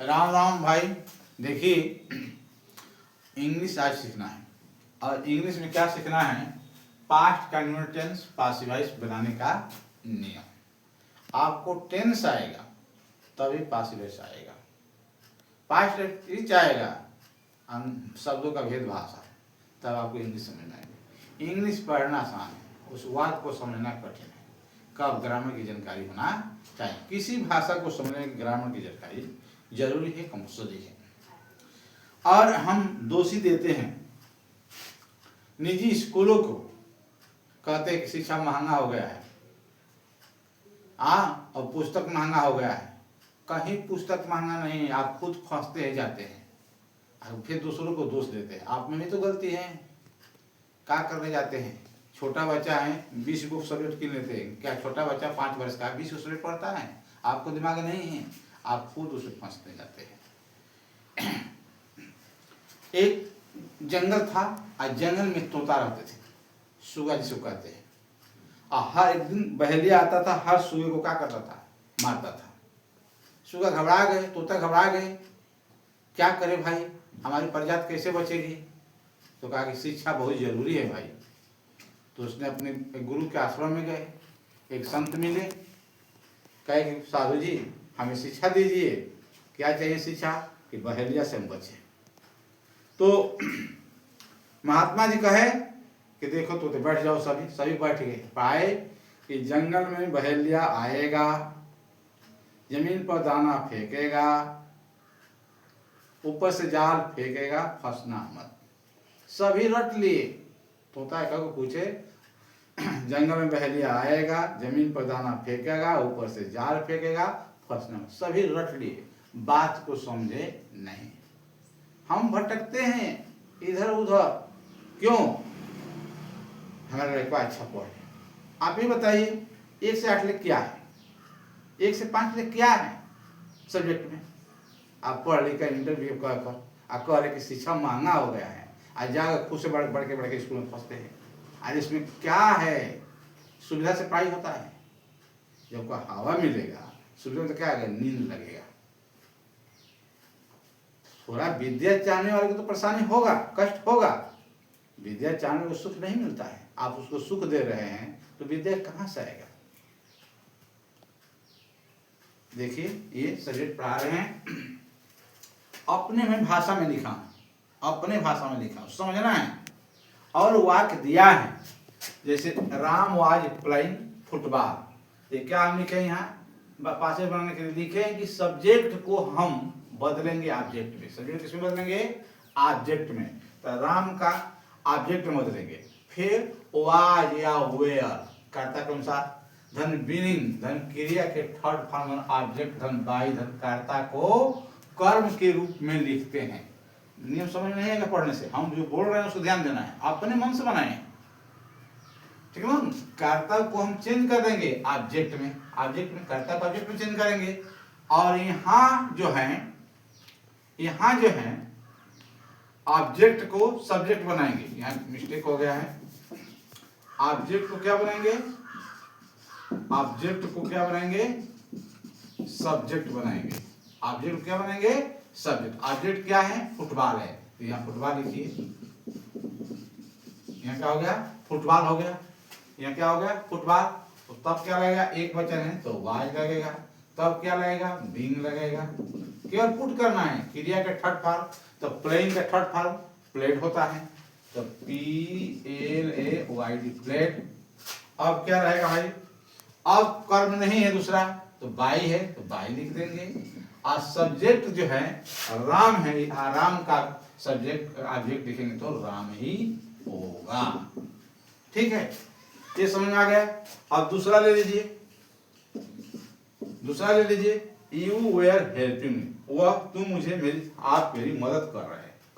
राम राम भाई। देखिए, इंग्लिश आज सीखना है और इंग्लिश में क्या सीखना है? Past continuous tense passive voice बनाने का नियम। आपको टेंस आएगा तभी पासिव वॉइस आएगा, पास्ट टेंस आएगा, शब्दों का भेद भाषा, तब आपको इंग्लिश समझ में आएगी। इंग्लिश पढ़ना आसान है, उस वाक्य को समझना कठिन है। कब ग्रामर की जानकारी होना चाहिए। किसी भाषा को समझने की ग्रामर की जानकारी जरूरी है, कंपल्सरी है। और हम दोषी देते हैं निजी स्कूलों को, कहते हैं कि शिक्षा महंगा हो गया है और पुस्तक महंगा हो गया है। कहीं पुस्तक महंगा नहीं, आप खुद फंसते हैं जाते हैं और फिर दूसरों को दोष देते हैं। आप में भी तो गलती है। क्या करने जाते हैं? छोटा बच्चा है 20 बुक सब्जेक्ट किन लेते हैं। क्या छोटा बच्चा 5 वर्ष का 20 सब्जेक्ट पढ़ता है? आपको दिमाग नहीं है, आप खुद उसे फंसते जाते हैं। एक जंगल था और जंगल में तोता रहते थे, सुगा जिसको कहते हैं। और हर एक दिन बहेलिया आता था, हर सुगे को क्या करता था? मारता था। सुगा घबरा गए, तोता घबरा गए, क्या करे भाई, हमारी प्रजाति कैसे बचेगी? तो कहा कि शिक्षा बहुत जरूरी है भाई। तो उसने अपने गुरु के आश्रम में गए, एक संत मिले, कहे कि साधु जी हमें शिक्षा दीजिए। क्या चाहिए शिक्षा? कि बहेलिया से हम बचे। तो महात्मा जी कहे कि देखो तो बैठ जाओ, सभी बैठ गए। पाए कि जंगल में बहेलिया आएगा, जमीन पर दाना फेंकेगा, ऊपर से जाल फेंकेगा, फंसना मत। सभी रट लिए। तोता को पूछे, जंगल में बहेलिया आएगा, जमीन पर दाना फेंकेगा, ऊपर से जाल फेंकेगा, फंसना मत। सभी रट लिए, बात को समझे नहीं। हम भटकते हैं इधर उधर, क्यों? हमारा लड़का अच्छा पढ़े। आप ही बताइए, 1 से 8 लेख क्या है? 1 से 5 लेख क्या है सब्जेक्ट में? आप पढ़ लिख कर इंटरव्यू कर आप कह रहे कि शिक्षा महंगा हो गया है, आज जाकर खुद से बढ़ के स्कूल में फंसते हैं। आज इसमें क्या है? सुविधा से पढ़ाई होता है। जब को हवा मिलेगा, सुविधा तो क्या है? नींद लगेगा। थोड़ा विद्या चाहने वाले को तो परेशानी होगा, कष्ट होगा। विद्या चाहने को सुख नहीं मिलता है। आप उसको सुख दे रहे हैं तो विद्या कहाँ से आएगा? देखिए, ये सब्जेक्ट पढ़ा रहे हैं, अपने में भाषा में लिखा, अपने भाषा में लिखा, समझना है। और वाक्य दिया है, जैसे राम वाज प्लेइंग फुटबॉल। ये क्या हम लिखे यहाँ पासे बनाने के लिए लिखे हैं कि सब्जेक्ट को हम बदलेंगे ऑब्जेक्ट में। सब्जेक्ट किसमें बदलेंगे? ऑब्जेक्ट में। तो राम का ऑब्जेक्ट में बदलेंगे। फिर वाज या वेयर कर्ता के अनुसार, धन बीनिंग धन क्रिया के थर्ड फॉर्म ऑब्जेक्ट धन बाई धन कर्ता को कर्म के रूप में लिखते हैं। नियम समझ नहीं आएगा पढ़ने से। हम जो बोल रहे हैं उसको ध्यान देना है, अपने मन से बनाए, ठीक है ना? कर्ता को हम चेंज कर देंगे ऑब्जेक्ट में, कर्ता को ऑब्जेक्ट में चेंज करेंगे। और यहाँ जो है ऑब्जेक्ट को सब्जेक्ट बनाएंगे। यहाँ मिस्टेक हो गया है। ऑब्जेक्ट को क्या बनाएंगे? सब्जेक्ट बनाएंगे। ऑब्जेक्ट को क्या बनाएंगे? सब्जेक्ट। ऑब्जेक्ट क्या है? फुटबॉल है, तो यहाँ फुटबॉल लिखिए। यहाँ क्या हो गया? फुटबॉल हो गया। यहाँ क्या हो गया? फुटबॉल। तो तब क्या लगेगा? एक वचन है तो वाज लगेगा। तब क्या लगेगा? बीइंग लगेगा। केवल पुट करना है क्रिया के थर्ड फॉर्म। तो प्लेइंग का थर्ड फॉर्म प्लेड होता है, तो PLAYD प्लेड। अब क्या रहेगा भाई? अब कर्म नहीं है दूसरा, तो बाई है तो बाई लिख देंगे। और सब्जेक्ट जो है राम है, राम का सब्जेक्ट ऑब्जेक्ट लिखेंगे तो राम ही होगा। ठीक है, ये समझ में आ गया। अब दूसरा ले लीजिए, यू वेयर हेल्पिंग मी। वह तुम मुझे आप मेरी मदद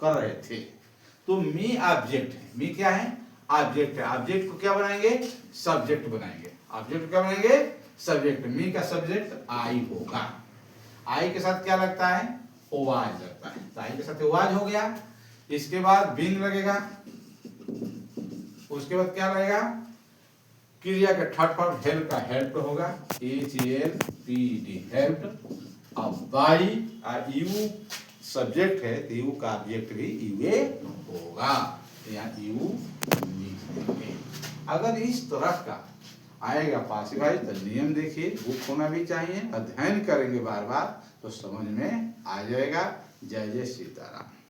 कर रहे थे। तो मी ऑब्जेक्ट है। मी क्या है? ऑब्जेक्ट है। ऑब्जेक्ट को क्या बनाएंगे? सब्जेक्ट बनाएंगे। ऑब्जेक्ट को क्या बनाएंगे? सब्जेक्ट। मी का सब्जेक्ट आई होगा। आई के साथ क्या लगता है? ओवाज लगता है, तो आई के साथ ओवाज हो गया। इसके बाद बीइंग लगेगा। उसके बाद क्या लगेगा? क्रिया का थर्ड फॉर्म हेल्प का हेल्प होगा, HELPD हेल्प। अब बाई यू सब्जेक्ट है तो यू का ऑब्जेक्ट भी यूए होगा, यहाँ यू लिख देंगे। अगर इस तरह का आएगा पासिव वॉइस तो नियम देखिए, बुक होना भी चाहिए, अध्ययन करेंगे बार बार तो समझ में आ जाएगा। जय जय सीताराम।